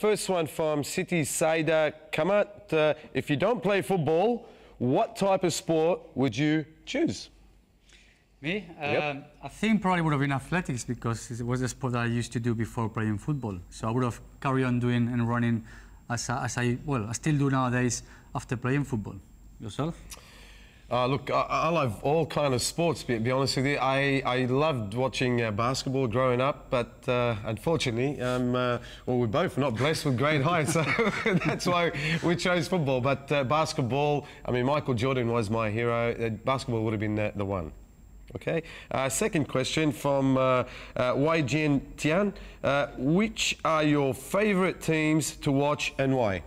first one from City Saida Kamat. If you don't play football, what type of sport would you choose? Me? Yep. I think probably would have been athletics because it was the sport that I used to do before playing football. So I would have carried on doing and running as I still do nowadays after playing football. Yourself? Look, I love all kind of sports, to be honest with you. I loved watching basketball growing up, but unfortunately, well, we're both not blessed with great height, so that's why we chose football. But basketball, I mean, Michael Jordan was my hero. Basketball would have been the one. Okay. Second question from Wai Jian Tian. Which are your favourite teams to watch and why?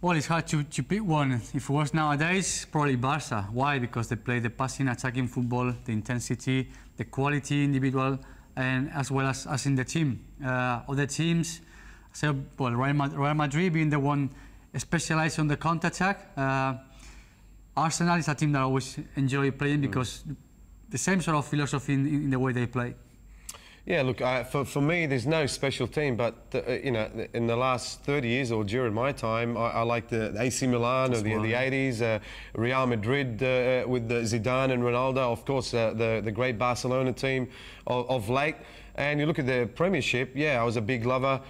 Well, it's hard to pick one. If it was nowadays, probably Barca. Why? Because they play the passing, attacking football, the intensity, the quality individual, and as well as in the team. Other teams, so well, Real Madrid being the one specialized on the counter-attack. Arsenal is a team that I always enjoy playing because the same sort of philosophy in the way they play. Yeah, look, for me, there's no special team, but, you know, in the last 30 years or during my time, I like the AC Milan of the 80s, Real Madrid with Zidane and Ronaldo, of course, the great Barcelona team of late. And you look at the Premiership, yeah, I was a big lover,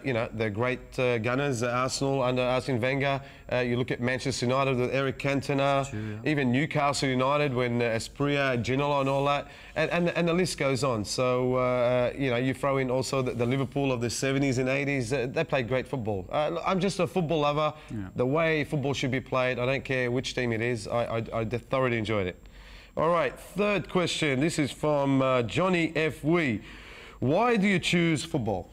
you know, the great Gunners, Arsenal under Arsene Wenger. You look at Manchester United with Eric Cantona, even Newcastle United when Asprilla, Ginola and all that. And the list goes on. So, you know, you throw in also the Liverpool of the 70s and 80s. They played great football. I'm just a football lover. Yeah. The way football should be played, I don't care which team it is. I thoroughly enjoyed it. All right, third question. This is from Johnny F. Wee. Why do you choose football?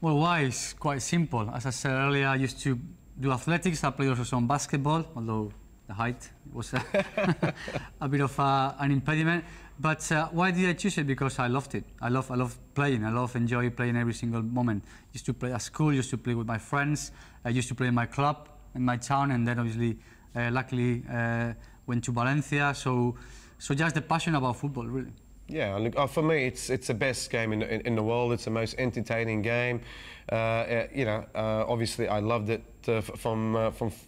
Well, why? It's quite simple. As I said earlier, I used to do athletics. I played also some basketball, although the height was a bit of an impediment. But why did I choose it? Because I loved it. I love playing. I love enjoy playing every single moment. Used to play at school, used to play with my friends. I used to play in my club, in my town, and then obviously, luckily, went to Valencia. So just the passion about football, really. Yeah, look, for me, it's the best game in the world. It's the most entertaining game. You know, obviously, I loved it from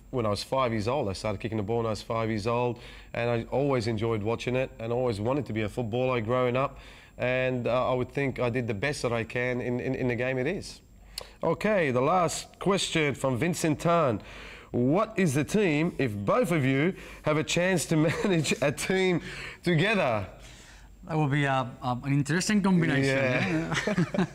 when I was 5 years old. I started kicking the ball when I was 5 years old, and I always enjoyed watching it, and always wanted to be a footballer growing up. And I would think I did the best that I can in the game it is. Okay, the last question from Vincent Tan. What is the team if both of you have a chance to manage a team together? That would be an interesting combination. Yeah.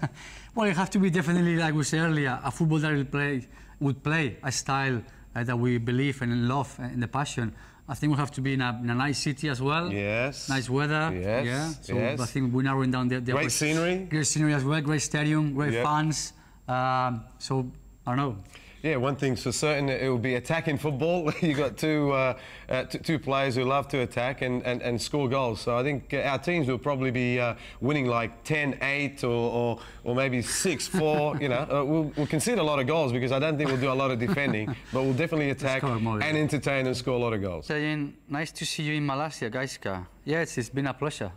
Well, it have to be definitely, like we said earlier, a football that would play a style that we believe and love and the passion. I think we have to be in a nice city as well. Yes. Nice weather. Yes. Yeah. So yes. I think we're narrowing down the great scenery. Great scenery as well. Great stadium. Great fans. So I don't know. Yeah, one thing's for certain, it will be attacking football. You got two players who love to attack and score goals. So I think our teams will probably be winning like 10-8 or maybe 6-4. You know, we'll concede a lot of goals because I don't think we'll do a lot of defending, but we'll definitely attack and entertain and score a lot of goals. Saying, nice to see you in Malaysia, Gaizka. Yes, it's been a pleasure.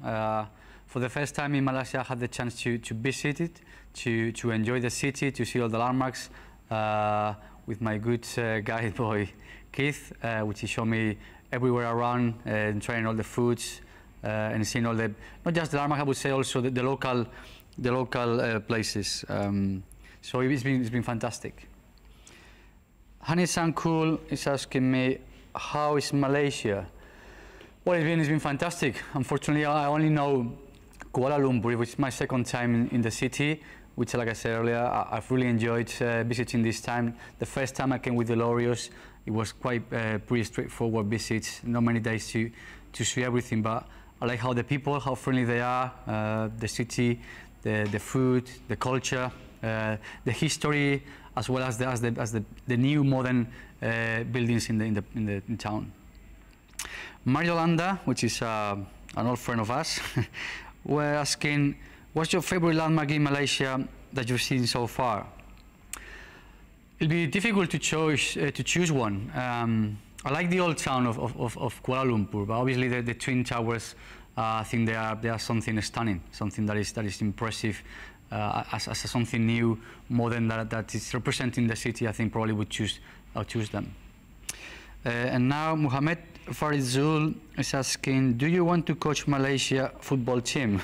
For the first time in Malaysia, I had the chance to visit it, to enjoy the city, to see all the landmarks. With my good guide boy Keith, which he showed me everywhere around and trying all the foods and seeing all the, not just the landmark, I would say also the local places. So it's been fantastic. Hani Sankul is asking me, how is Malaysia? Well, it's been fantastic. Unfortunately, I only know Kuala Lumpur, which is my second time in the city, which, like I said earlier, I've really enjoyed visiting this time. The first time I came with the Lorios, it was quite pretty straightforward visits, not many days to see everything, but I like how the people, how friendly they are, the city, the food, the culture, the history, as well as the new modern buildings in town. Mario Landa, which is an old friend of us, were asking, what's your favorite landmark in Malaysia that you've seen so far? It'll be difficult to choose one. I like the old town of Kuala Lumpur, but obviously the Twin Towers, I think they are something stunning, something that is impressive. as something new, more than that is representing the city, I think probably I'll choose them. And now Mohamed Farizul is asking, do you want to coach Malaysia football team?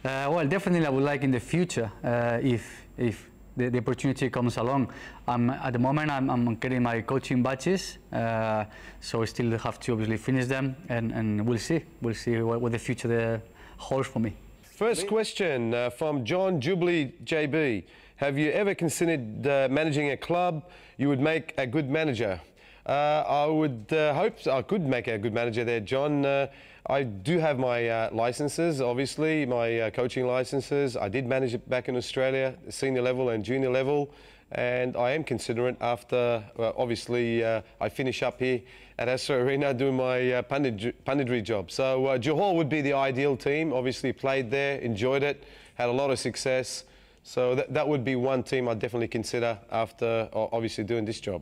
Well, definitely I would like in the future, if the opportunity comes along. At the moment I'm getting my coaching badges, so I still have to obviously finish them, and we'll see what the future there holds for me. First question from John Jubilee JB. Have you ever considered managing a club? You would make a good manager. I would hope I could make a good manager there, John. I do have my licenses, obviously, my coaching licenses. I did manage it back in Australia, senior level and junior level, and I am considering after, obviously, I finish up here at Astro Arena doing my punditry job. So Johor would be the ideal team. Obviously played there, enjoyed it, had a lot of success. So that would be one team I'd definitely consider after obviously doing this job.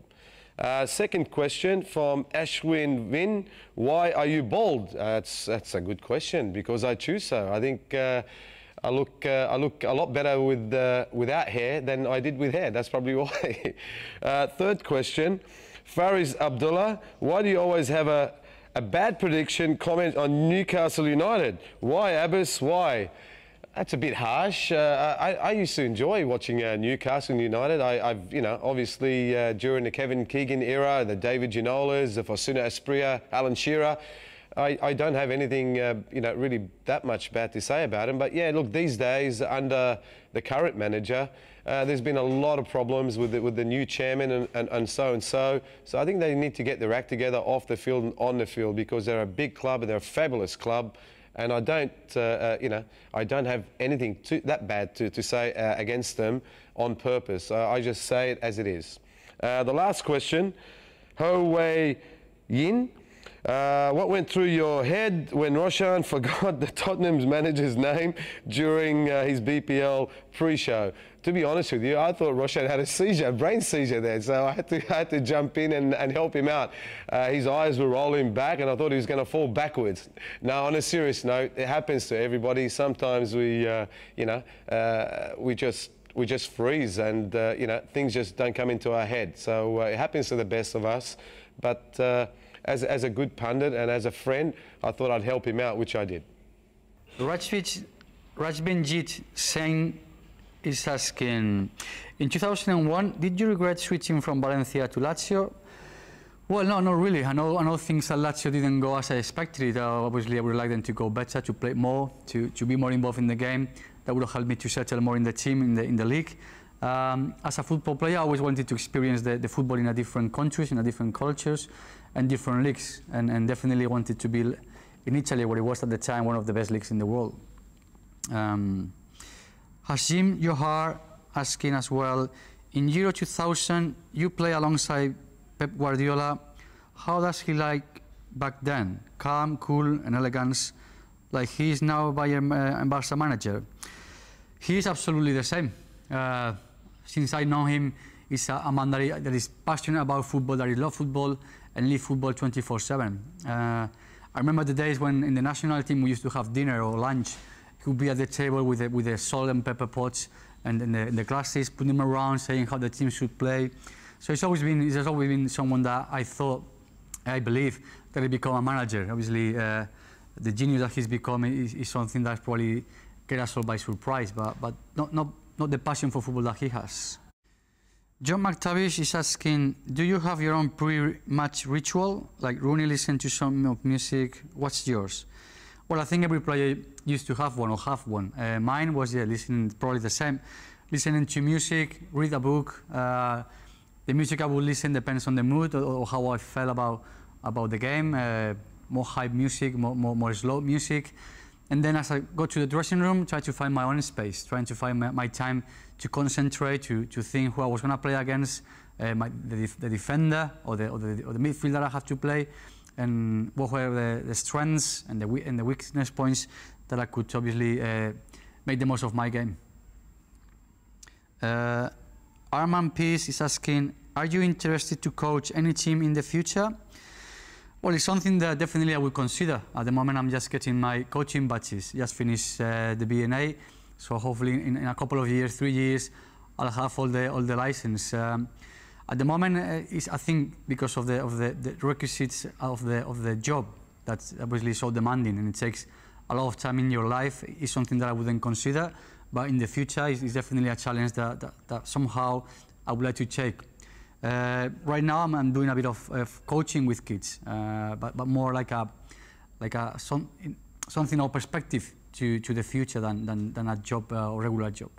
Second question from Ashwin Vin. Why are you bald? That's a good question, because I choose so. I think I look a lot better without hair than I did with hair. That's probably why. Third question, Faris Abdullah. Why do you always have a bad prediction comment on Newcastle United? Why, Abbas? Why? That's a bit harsh. I used to enjoy watching Newcastle United. I've, obviously during the Kevin Keegan era, the David Ginolas, the Faustino Asprilla, Alan Shearer, I don't have anything, really that much bad to say about him. But yeah, look, these days under the current manager, there's been a lot of problems with the new chairman and so. So I think they need to get their act together off the field and on the field, because they're a big club and they're a fabulous club. And I don't, I don't have anything that bad to say against them on purpose. I just say it as it is. The last question, Ho Wei Yin. What went through your head when Roshan forgot the Tottenham's manager's name during his BPL pre-show? To be honest with you, I thought Roshan had a seizure, a brain seizure there, so I had to jump in and help him out. His eyes were rolling back, and I thought he was going to fall backwards. Now, on a serious note, it happens to everybody. Sometimes we, we just freeze, and things just don't come into our head. So it happens to the best of us. But as a good pundit and as a friend, I thought I'd help him out, which I did. Rajbinjit Singh is asking, in 2001, did you regret switching from Valencia to Lazio? Well, no, not really. I know things at Lazio didn't go as I expected. Obviously, I would like them to go better, to play more, to be more involved in the game. That would have helped me to settle more in the team, in the league. As a football player, I always wanted to experience the football in a different countries, in a different cultures, and different leagues, and definitely wanted to be in Italy, where it was at the time one of the best leagues in the world. Hashim Johar asking as well, in Euro 2000, you play alongside Pep Guardiola. How does he like back then? Calm, cool, and elegance, like he is now Bayern and Barca manager. He is absolutely the same. Since I know him, he's a man that is passionate about football, that he loves football, and live football 24/7. I remember the days when in the national team we used to have dinner or lunch. He would be at the table with the salt and pepper pots and the glasses, putting them around, saying how the team should play. So he's always been someone that I believe that he become a manager. Obviously, the genius that he's become is something that probably get us all by surprise, but not the passion for football that he has. John McTavish is asking, do you have your own pre-match ritual? Like Rooney listen to some music, what's yours? Well, I think every player used to have one or have one. Mine was, listening, probably the same. Listening to music, read a book. The music I would listen depends on the mood or how I felt about the game. More hype music, more slow music. And then as I go to the dressing room, try to find my own space, trying to find my time to concentrate, to think who I was going to play against, the defender or the midfielder I have to play, and what were the strengths and the weakness points that I could obviously make the most of my game. Arman Peace is asking, are you interested to coach any team in the future? Well, it's something that definitely I would consider. At the moment, I'm just getting my coaching badges, just finished the BNA, So hopefully in a couple of years, 3 years, I'll have all the license. At the moment, I think because of the requisites of the job, that's obviously so demanding and it takes a lot of time in your life, is something that I wouldn't consider. But in the future, it's definitely a challenge that somehow I would like to take. Right now, I'm doing a bit of coaching with kids, but more like something of perspective to the future than a job or regular job.